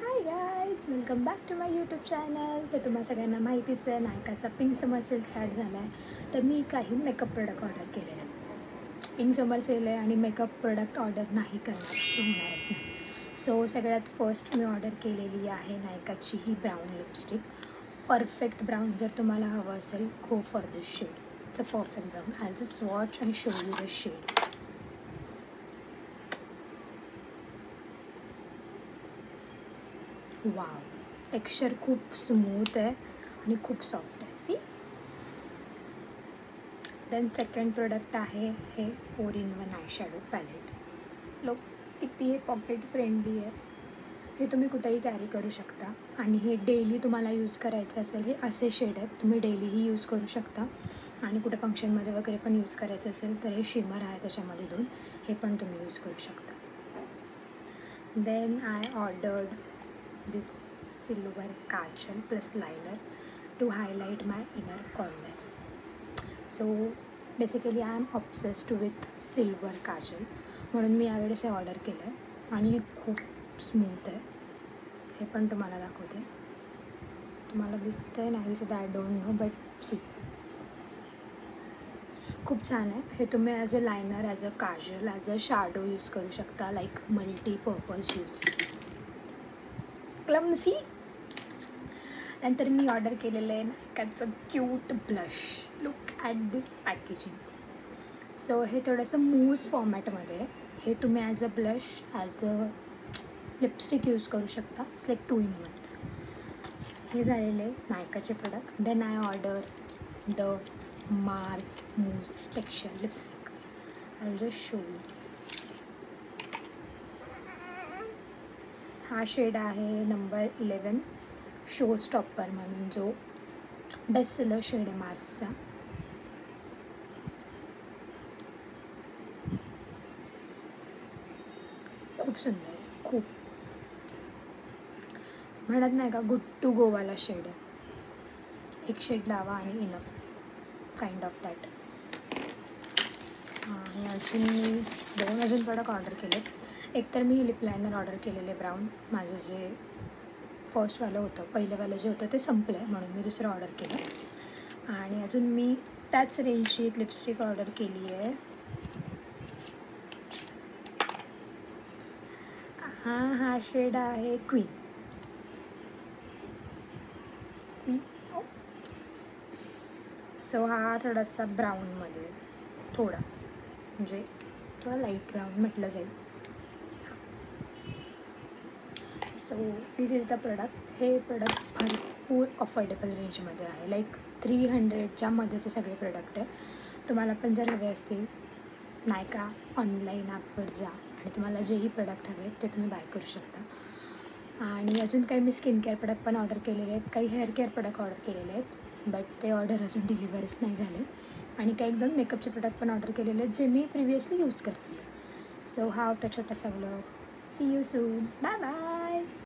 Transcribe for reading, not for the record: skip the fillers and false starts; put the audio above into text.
High guys, welcome back to my YouTube channel. तर तुम्हाला सगळ्यांना माहितीच आहे, नायकाचा पिंक समर सेल स्टार्ट झाला आहे. तर मी काही मेकअप प्रोडक्ट ऑर्डर केलेले आहेत. पिंक समर सेल आहे आणि मेकअप प्रोडक्ट ऑर्डर नाही करणार असं होणारच नाही. सो सगळ्यात फर्स्ट मी ऑर्डर केलेली आहे नायकाची ही ब्राऊन लिपस्टिक. परफेक्ट ब्राऊन जर तुम्हाला हवं असेल, go for this shade. It's a perfect brown. I just watch and show you the shade. Wow, texture खूप स्मूथ आहे आणि खूप सॉफ्ट आहे. सी. देन सेकंड प्रोडक्ट आहे हे 4-in-1 आय शॅडो पॅलेट. लोक किती हे पॉकेट फ्रेंडली आहे. हे तुम्ही कुठेही कॅरी करू शकता आणि हे डेली तुम्हाला यूज करायचं असेल, हे असे शेड आहेत, तुम्ही डेलीही यूज करू शकता आणि कुठे फंक्शनमध्ये वगैरे पण यूज करायचं असेल तर हे शिमर आहे त्याच्यामध्ये 2, हे पण तुम्ही यूज करू शकता. Then I ordered this silver kajal plus liner to highlight my inner corner. So basically I am obsessed with silver kajal, म्हणून मी यावेळेस हे ऑर्डर केलं आहे आणि हे खूप स्मूथ आहे. हे पण तुम्हाला दाखवते. तुम्हाला दिसतंय नाही दिसत I don't know, but see, खूप छान आहे. हे तुम्ही as a liner, as a kajal, as a shadow use करू शकता, लाईक मल्टीपर्पज यूज. क्लमसी. नंतर मी ऑर्डर केलेलं आहे नायकाचं cute blush. Look at this packaging. So हे थोडंसं मूस फॉर्मॅटमध्ये आहे. हे तुम्ही as a blush, as a lipstick use करू शकता. It's like 2-in-1. हे झालेले नायकाचे product. Then I order the Mars mousse texture lipstick. I just show you. हा शेड आहे नंबर 11, शो स्टॉपर म्हणून, जो बेस्ट सेलर शेड आहे मार्सचा. खूप सुंदर आहे, खूप. म्हणत नाही का, गुड टू गोवाला शेड आहे. एक शेड लावा आणि इनफ, काइंड ऑफ दॅट. आणि अजून मी 2 अजून प्रोडक्ट ऑर्डर केलेत. एक तर मी लिप लायनर ऑर्डर केलेले ब्राऊन. माझं जे फर्स्टवालं होतं, पहिलंवालं जे होतं ते संपलं आहे, म्हणून मी दुसरं ऑर्डर केलं. आणि अजून मी त्याच रेंजची एक लिपस्टिक ऑर्डर केली आहे. हा शेड आहे क्वीन. सो हा थोडासा ब्राऊनमध्ये, थोडा म्हणजे थोडा लाईट ब्राऊन म्हटलं जाईल. So this is the product. हे प्रोडक्ट भरपूर अफोर्डेबल रेंजमध्ये आहे, लाईक 300च्या मध्येचे सगळे प्रोडक्ट आहे. तुम्हाला पण जर हवे असतील, नायका ऑनलाईन ॲपवर जा आणि तुम्हाला जेही प्रोडक्ट हवे आहेत ते तुम्ही बाय करू शकता. आणि अजून काही मी स्किन केअर प्रोडक्ट पण ऑर्डर केलेले आहेत, काही हेअर केअर प्रोडक्ट ऑर्डर केलेले आहेत, बट ते ऑर्डर अजून डिलिव्हरच नाही झाले. आणि काही 1-2 मेकअपचे प्रोडक्ट पण ऑर्डर केलेले आहेत, जे मी प्रिव्हियसली यूज करते. सो हा होता छोटासा vlog. See you soon. Bye bye.